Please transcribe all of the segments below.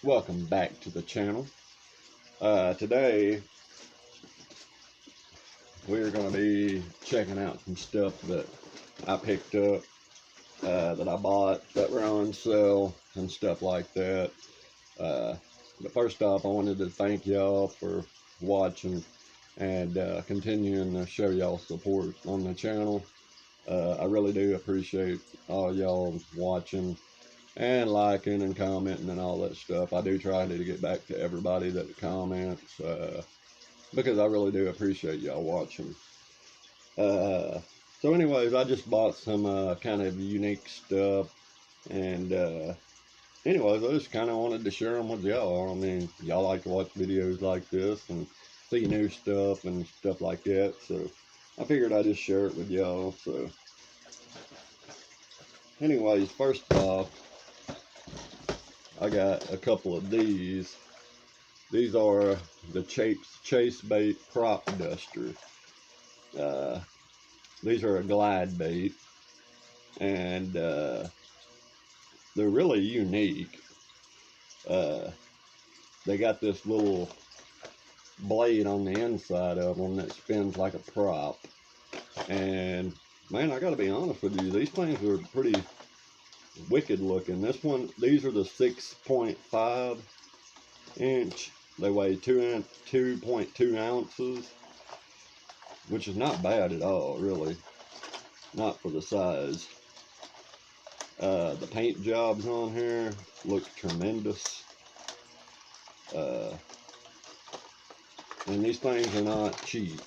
Welcome back to the channel. Today we're going to be checking out some stuff that I picked up, that I bought, that were on sale and stuff like that. But first off, I wanted to thank y'all for watching and continuing to show y'all support on the channel. I really do appreciate all y'all watching and liking and commenting and all that stuff. I do try to get back to everybody that comments, because I really do appreciate y'all watching. So anyways, I just bought some kind of unique stuff, and anyways, I just kind of wanted to share them with y'all. I mean, y'all like to watch videos like this and see new stuff and stuff like that, so I figured I'd just share it with y'all. So anyways, first off, I got a couple of these. These are the Chasebaits Propduster. These are a glide bait, and they're really unique. They got this little blade on the inside of them that spins like a prop. And man, I gotta be honest with you, these things are pretty wicked looking. These are the 6.5 inch. They weigh 2.2 ounces, which is not bad at all, really. Not for the size. The paint jobs on here look tremendous. And these things are not cheap.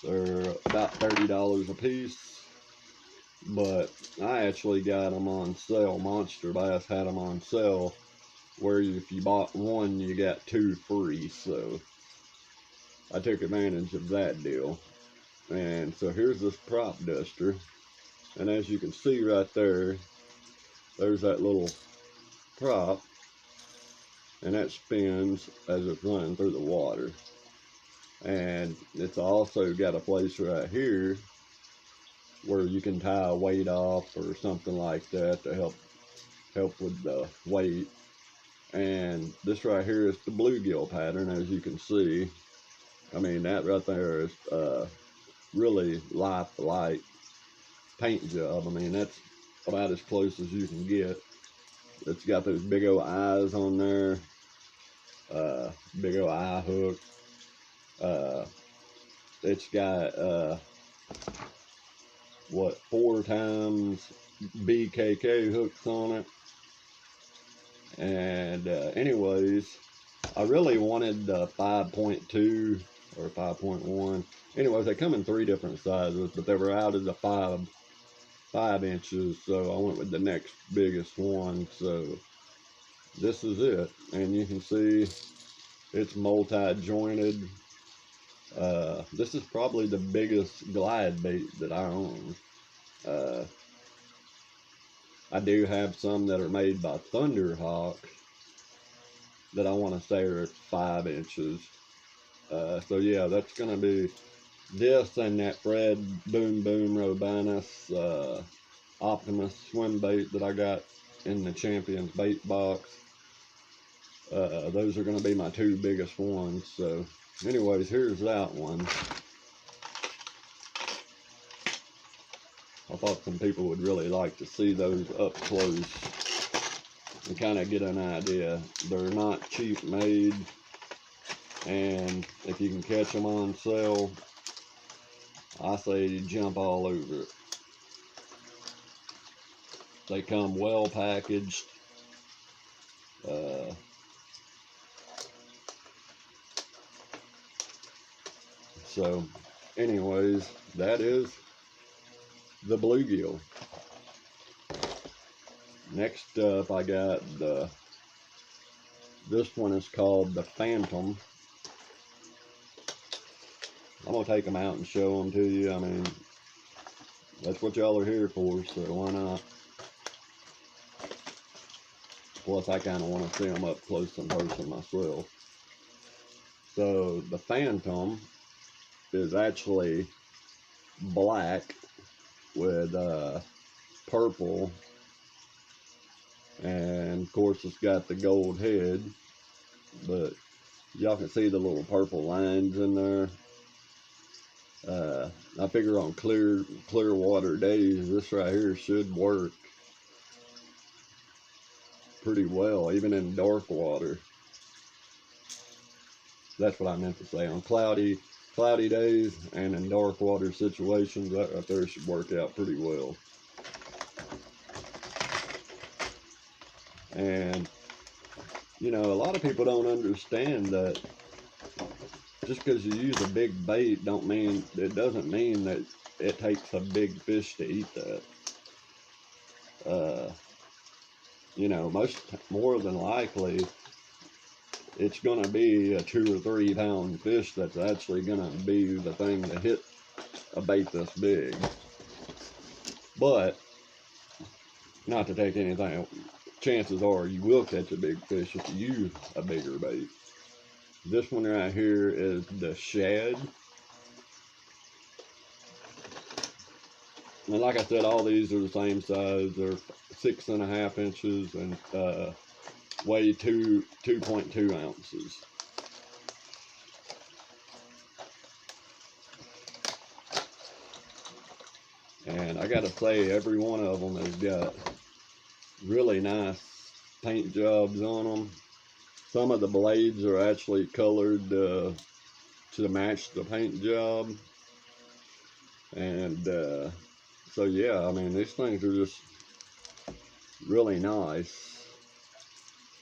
They're about $30 a piece. But I actually got them on sale. Monster Bass had them on sale, where if you bought one, you got two free. So I took advantage of that deal. And so here's this Propduster. And as you can see right there, there's that little prop. And that spins as it's running through the water. And it's also got a place right here where you can tie a weight off or something like that to help with the weight. And this right here is the bluegill pattern, as you can see. I mean, that right there is really lifelike paint job. I mean, that's about as close as you can get. It's got those big old eyes on there, big old eye hook. It's got 4 times BKK hooks on it. And anyways, I really wanted the 5.2 or 5.1. Anyways, they come in 3 different sizes, but they were out of the 5 inches, so I went with the next biggest one. So this is it, and you can see it's multi-jointed. This is probably the biggest glide bait that I own. I do have some that are made by Thunderhawk that I want to say are at 5 inches. So yeah, that's going to be this and that Fred Boom Boom Robanus Optimus swim bait that I got in the Champions bait box. Those are going to be my 2 biggest ones. So anyways, here's that one. I thought some people would really like to see those up close and kind of get an idea. They're not cheap made, and if you can catch them on sale, I say jump all over it. They come well packaged. So anyways, that is the bluegill. Next up, I got this one is called the Phantom. I'm gonna take them out and show them to you. I mean, that's what y'all are here for, so why not? Plus, I kind of want to see them up close and personal myself. So the Phantom is actually black with purple And of course it's got the gold head, but y'all can see the little purple lines in there. I figure on clear water days, this right here should work pretty well, even in dark water. That's what I meant to say. On cloudy days and in dark water situations, that right there should work out pretty well. And you know, a lot of people don't understand that just because you use a big bait doesn't mean that it takes a big fish to eat that. You know, more than likely, it's going to be a 2 or 3 pound fish that's actually going to be the thing to hit a bait this big. But not to take anything, chances are you will catch a big fish if you use a bigger bait. This one right here is the shad. And like I said, all these are the same size. They're 6.5 inches and weigh 2.2 ounces. And I gotta say, every one of them has got really nice paint jobs on them. Some of the blades are actually colored to match the paint job. And so yeah, I mean, these things are just really nice.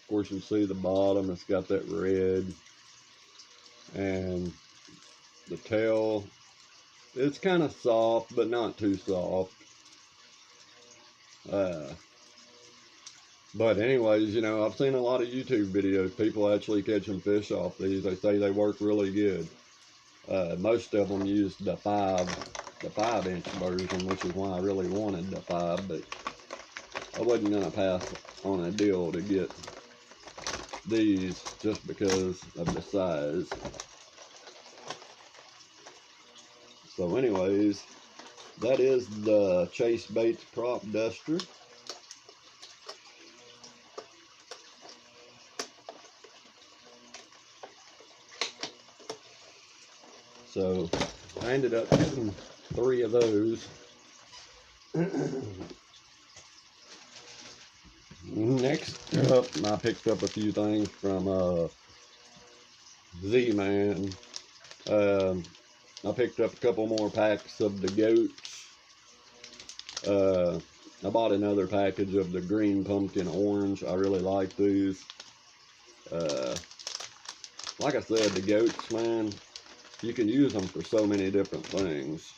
Of course, you see the bottom, it's got that red. And the tail, it's kind of soft, but not too soft. But anyways, you know, I've seen a lot of YouTube videos, people actually catching fish off these. They say they work really good. Most of them use the 5-inch version, which is why I really wanted the 5, but I wasn't gonna pass on a deal to get these just because of the size. So anyways, that is the Chasebaits Propduster. So I ended up getting 3 of those. Next up, I picked up a few things from Z-Man. I picked up a couple more packs of the goats. I bought another package of the green pumpkin orange. I really like these. Like I said, the goats, man, you can use them for so many different things.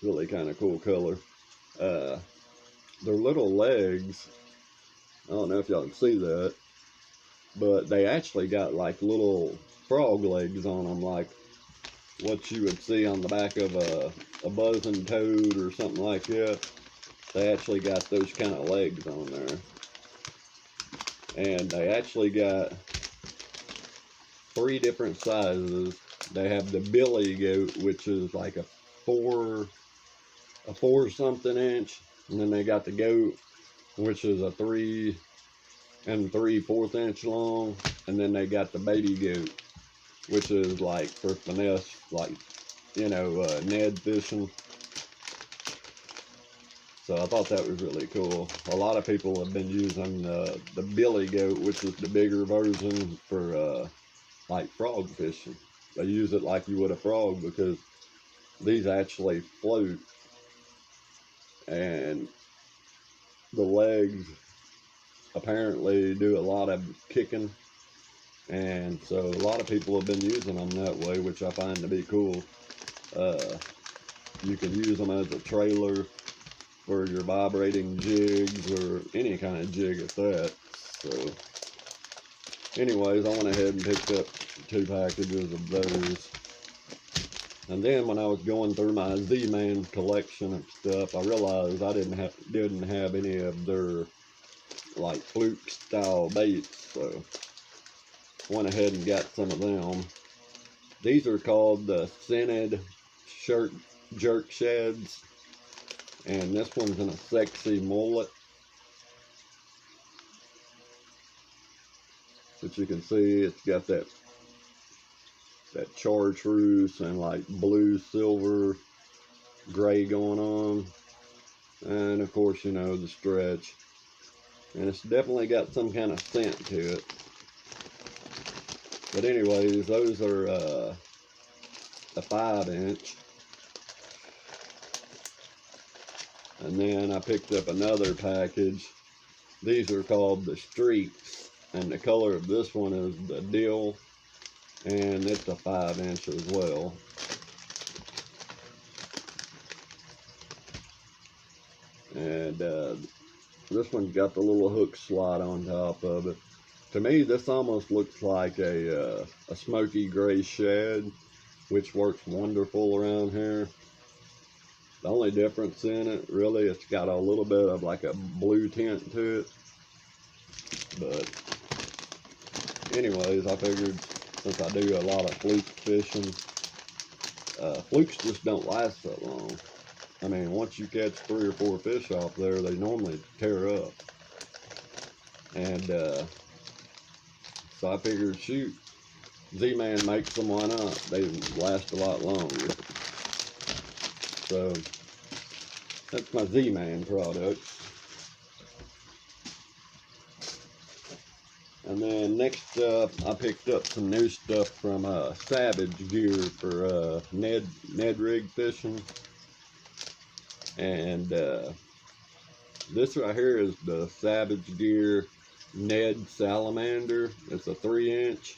Really kind of cool color. Their little legs, I don't know if y'all can see that, but they actually got like little frog legs on them, like what you would see on the back of a buzzing toad or something like that. They actually got those kind of legs on there. And they actually got 3 different sizes. They have the billy goat, which is like a 4 something inch, and then they got the goat, which is a 3 3/4 inch long, and then they got the baby goat, which is like for finesse, like, you know, Ned fishing. So I thought that was really cool. A lot of people have been using the billy goat, which is the bigger version, for like frog fishing. They use it like you would a frog because these actually float, and the legs apparently do a lot of kicking, and so a lot of people have been using them that way, which I find to be cool. You can use them as a trailer for your vibrating jigs or any kind of jig at that. So anyways, I went ahead and picked up 2 packages of those. And then when I was going through my Z-Man collection and stuff, I realized I didn't have any of their like fluke style baits, so went ahead and got some of them. These are called the scented jerk shads. And this one's in a sexy mullet. But you can see it's got that chartreuse and like blue, silver, gray going on. And of course, you know, the stretch. And it's definitely got some kind of scent to it. But anyways, those are a 5-inch. And then I picked up another package. These are called the Streaks. And the color of this one is the Dill. And it's a 5-inch as well. And this one's got the little hook slot on top of it. To me, this almost looks like a smoky gray shad, which works wonderful around here. The only difference in it, really, it's got a little bit of like a blue tint to it. But anyways, I figured since I do a lot of fluke fishing, flukes just don't last that long. I mean, once you catch 3 or 4 fish off there, they normally tear up. And so I figured, shoot, Z-Man makes them, why not? They last a lot longer. So that's my Z-Man product. And then next up, I picked up some new stuff from Savage Gear for Ned rig fishing. And this right here is the Savage Gear Ned Salamander. It's a 3-inch.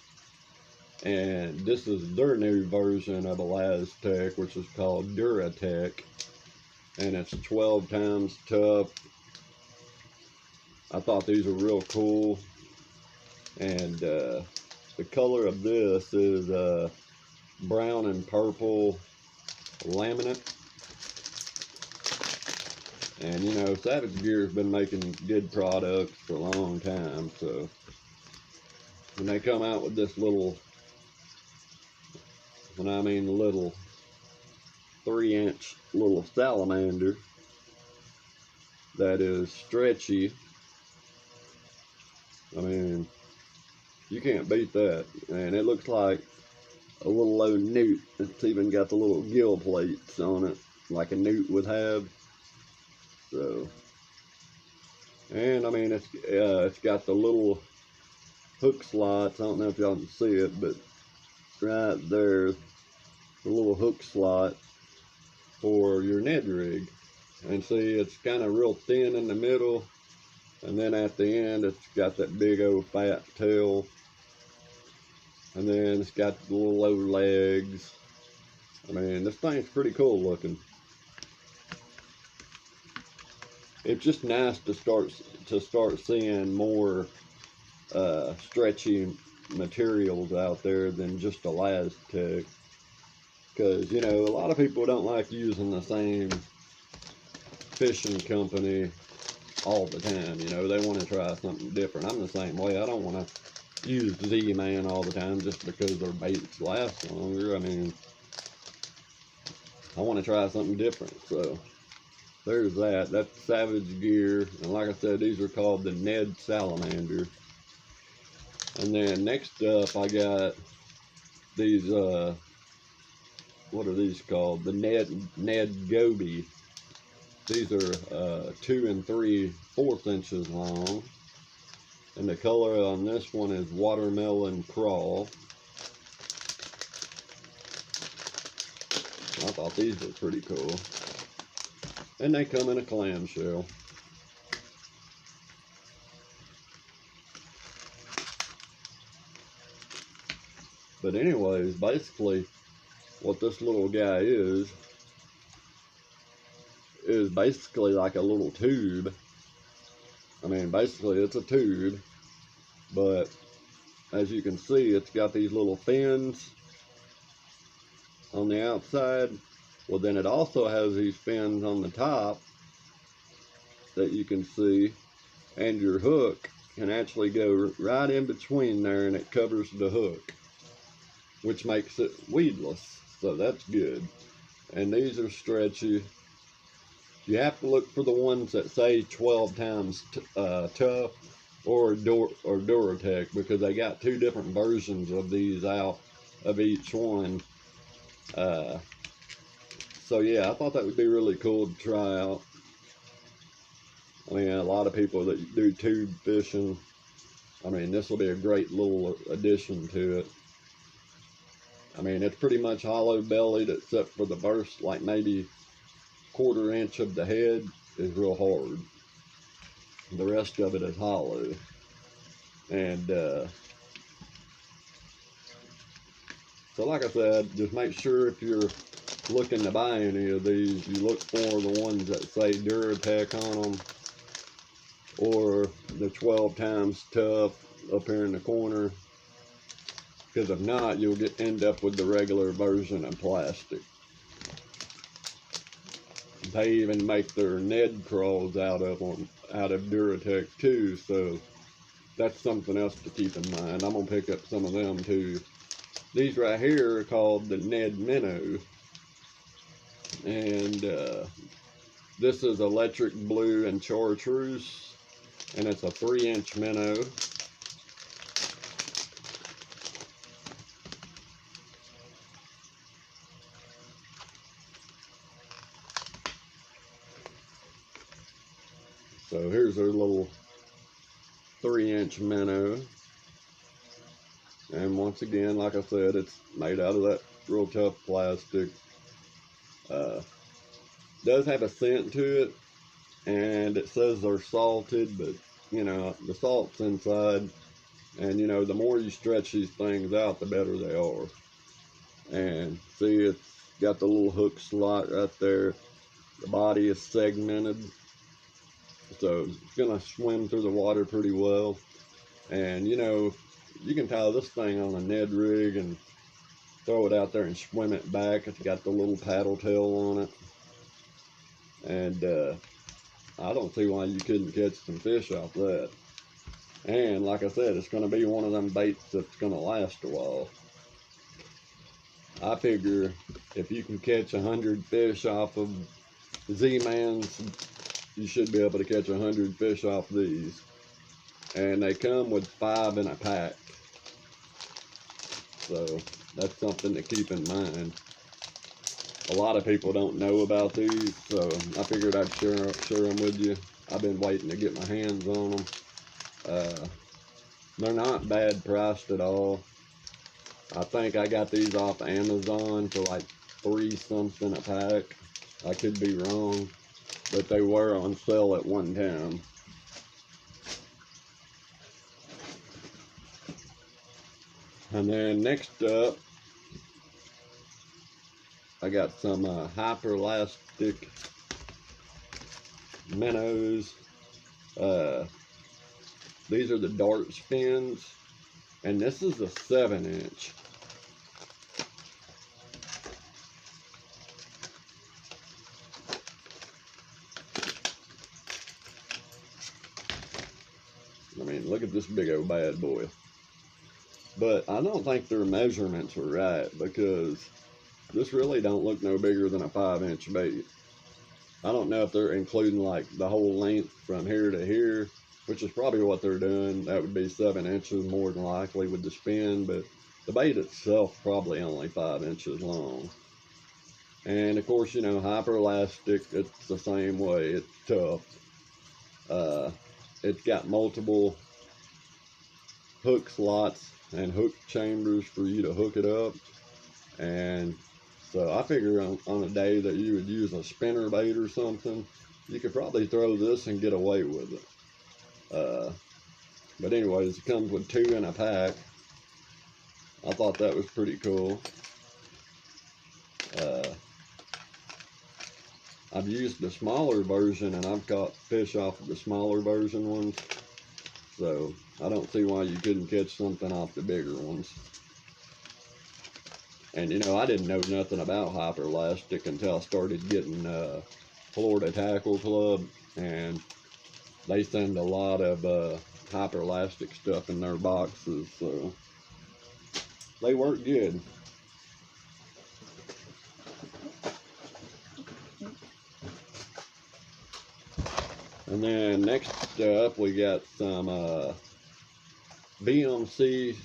And this is their new version of Elastec, which is called Duratec. And it's 12 times tough. I thought these were real cool. And the color of this is brown and purple laminate. And you know, Savage Gear has been making good products for a long time, so when they come out with this little, when I mean little, 3-inch little salamander that is stretchy, I mean, you can't beat that. And it looks like a little old newt. It's even got the little gill plates on it, like a newt would have. So, and I mean, it's got the little hook slots. I don't know if y'all can see it, but right there, the little hook slot for your Ned rig. And see, it's kind of real thin in the middle, and then at the end, it's got that big old fat tail. And then it's got the little low legs. I mean, this thing's pretty cool looking. It's just nice to start seeing more stretchy materials out there than just Elastec. Because, you know, a lot of people don't like using the same fishing company all the time. You know, they want to try something different. I'm the same way. I don't want to use Z-Man all the time just because their baits last longer. I mean, I want to try something different. So there's that. That's Savage Gear. And like I said, these are called the Ned Salamander. And then next up, I got these, what are these called? The Ned Goby. These are 2 3/4 inches long. And the color on this one is watermelon crawl. I thought these were pretty cool. And they come in a clamshell. But anyways, basically what this little guy is basically like a little tube. I mean, basically it's a tube, but as you can see, it's got these little fins on the outside. Well, then it also has these fins on the top that you can see, and your hook can actually go right in between there, and it covers the hook, which makes it weedless, so that's good. And these are stretchy. You have to look for the ones that say 12 times tough or Duratec, because they got two different versions of these out of each one. So yeah, I thought that would be really cool to try out. I mean, a lot of people that do tube fishing, I mean, this will be a great little addition to it. I mean, it's pretty much hollow bellied except for the first, like maybe 1/4 inch of the head is real hard. The rest of it is hollow. And so like I said, just make sure if you're looking to buy any of these, you look for the ones that say Duratec on them, or the 12 times tough up here in the corner, because if not, you'll end up with the regular version of plastic. They even make their Ned crawls out of Duratec too, so that's something else to keep in mind. I'm gonna pick up some of them too. These right here are called the Ned minnows, and this is electric blue and chartreuse, and it's a 3-inch minnow. So here's their little 3-inch minnow. And once again, like I said, it's made out of that real tough plastic. Does have a scent to it, and it says they're salted, but you know, the salt's inside, and you know, the more you stretch these things out, the better they are. And see, it's got the little hook slot right there. The body is segmented, so it's gonna swim through the water pretty well. And you know, you can tie this thing on a Ned rig and throw it out there and swim it back. It's got the little paddle tail on it. And I don't see why you couldn't catch some fish off that. And like I said, it's going to be one of them baits that's going to last a while. I figure if you can catch 100 fish off of Z-Mans, you should be able to catch 100 fish off these. And they come with 5 in a pack. So that's something to keep in mind. A lot of people don't know about these, so I figured I'd share them with you. I've been waiting to get my hands on them. They're not bad priced at all. I think I got these off Amazon for like $3 something a pack. I could be wrong, but they were on sale at one time. And then next up, I got some hyperlastic minnows. These are the dart fins, and this is a 7-inch. I mean, look at this big old bad boy. But I don't think their measurements are right, because this really don't look no bigger than a 5-inch bait. I don't know if they're including like the whole length from here to here, which is probably what they're doing. That would be 7 inches more than likely with the spin, but the bait itself probably only 5 inches long. And of course, you know, hyperelastic, it's the same way. It's tough. It's got multiple hook slots and hook chambers for you to hook it up. And so I figure on a day that you would use a spinner bait or something, you could probably throw this and get away with it. But anyways, it comes with 2 in a pack. I thought that was pretty cool. I've used the smaller version, and I've caught fish off of the smaller version ones. So I don't see why you couldn't catch something off the bigger ones. And you know, I didn't know nothing about hyperelastic until I started getting Florida Tackle Club, and they send a lot of hyperelastic stuff in their boxes, so they work good. And then next up we got some BMC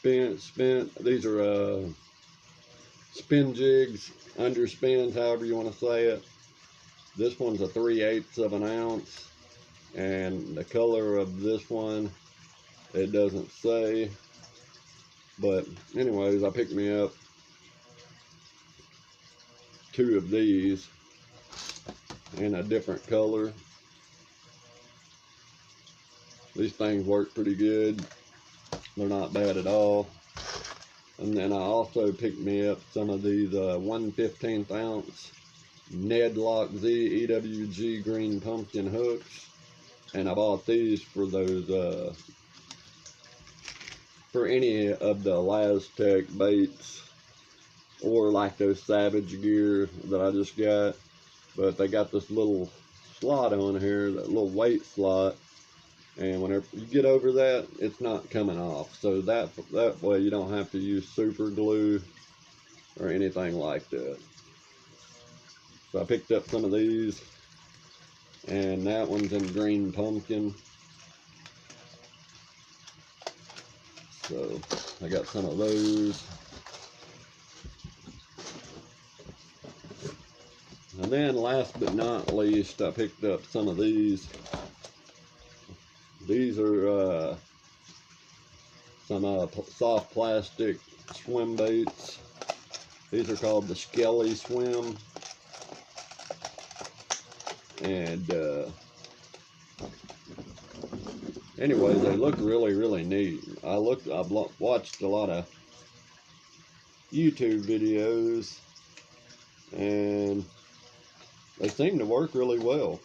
spin. These are spin jigs, underspins, however you want to say it. This one's a 3/8 of an ounce, and the color of this one, it doesn't say. But anyways, I picked me up 2 of these in a different color. These things work pretty good. They're not bad at all. And then I also picked me up some of these 1/15 ounce Ned Lock Z EWG green pumpkin hooks. And I bought these for those, for any of the Laztech baits, or like those Savage gear that I just got. But they got this little slot on here, that little weight slot, and whenever you get over that, it's not coming off. So that way you don't have to use super glue or anything like that. So I picked up some of these, and that one's in green pumpkin. So I got some of those. And then last but not least, I picked up some of these. These are some soft plastic swim baits. These are called the Skelly swim. And anyway, they look really, really neat. I've watched a lot of YouTube videos, and they seem to work really well.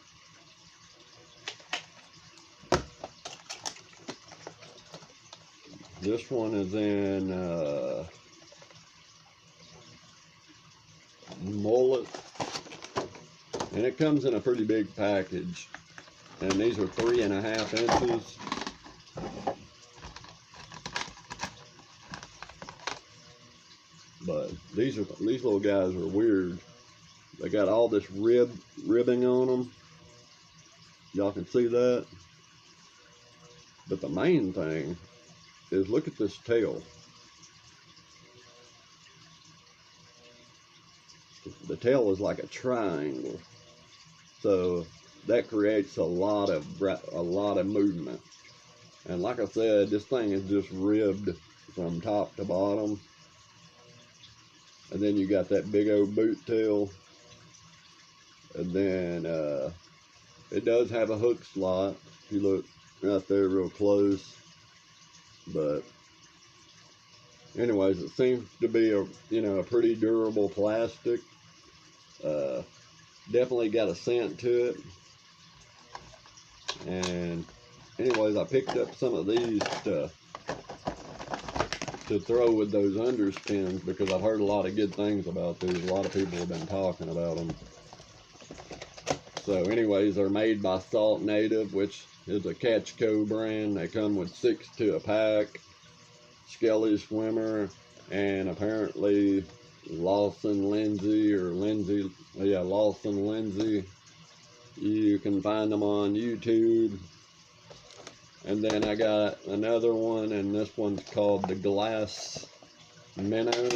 This one is in mullet, and it comes in a pretty big package. And these are 3.5 inches. But these little guys are weird. They got all this ribbing on them. Y'all can see that. But the main thing is, look at this tail. The tail is like a triangle, so that creates a lot of movement. And like I said, this thing is just ribbed from top to bottom. And then you got that big old boot tail. And then it does have a hook slot, if you look right there real close. But anyways, it seems to be a pretty durable plastic. Definitely got a scent to it. And anyways, I picked up some of these to throw with those underspins, because I've heard a lot of good things about these. A lot of people have been talking about them. So anyways, they're made by Salt Native, which is a Catch Co brand. They come with 6 to a pack. Skelly swimmer, and apparently Lawson Lindsay, Lawson Lindsay. You can find them on YouTube. And then I got another one, and this one's called the Glass Minnow.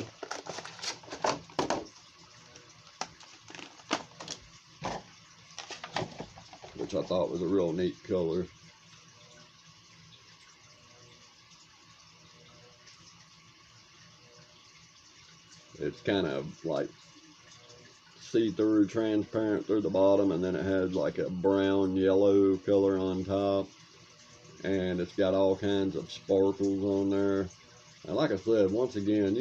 Which I thought was a real neat color. It's kind of like see-through, transparent through the bottom, and then it has like a brown yellow color on top, and it's got all kinds of sparkles on there. And like I said, once again,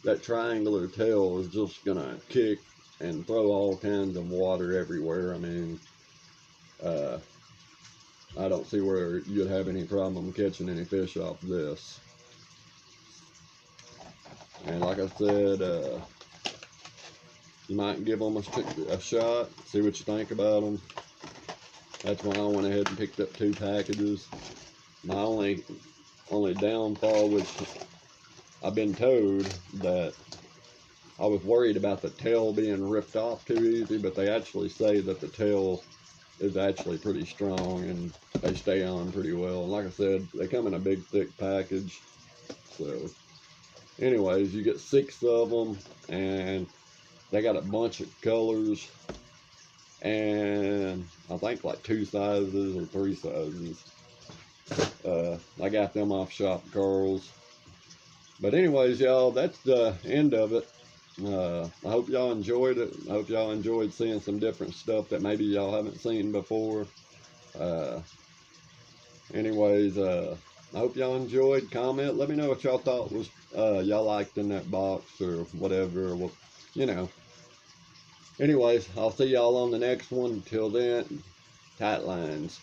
that triangular tail is just gonna kick and throw all kinds of water everywhere. I mean, I don't see where you'd have any problem catching any fish off this. And like I said, you might give them a shot, see what you think about them. That's why I went ahead and picked up 2 packages. My only downfall, which I've been told that I was worried about the tail being ripped off too easy, but they actually say that the tail is actually pretty strong and they stay on pretty well. And like I said, they come in a big thick package. So anyways, you get 6 of them and they got a bunch of colors and I think like 2 sizes or 3 sizes. I got them off Shop Carl's. But anyways, y'all, that's the end of it. I hope y'all enjoyed it. I hope y'all enjoyed seeing some different stuff that maybe y'all haven't seen before. Anyways, I hope y'all enjoyed. Comment. Let me know what y'all thought was y'all liked in that box or whatever. Or, you know. Anyways, I'll see y'all on the next one. Until then, tight lines.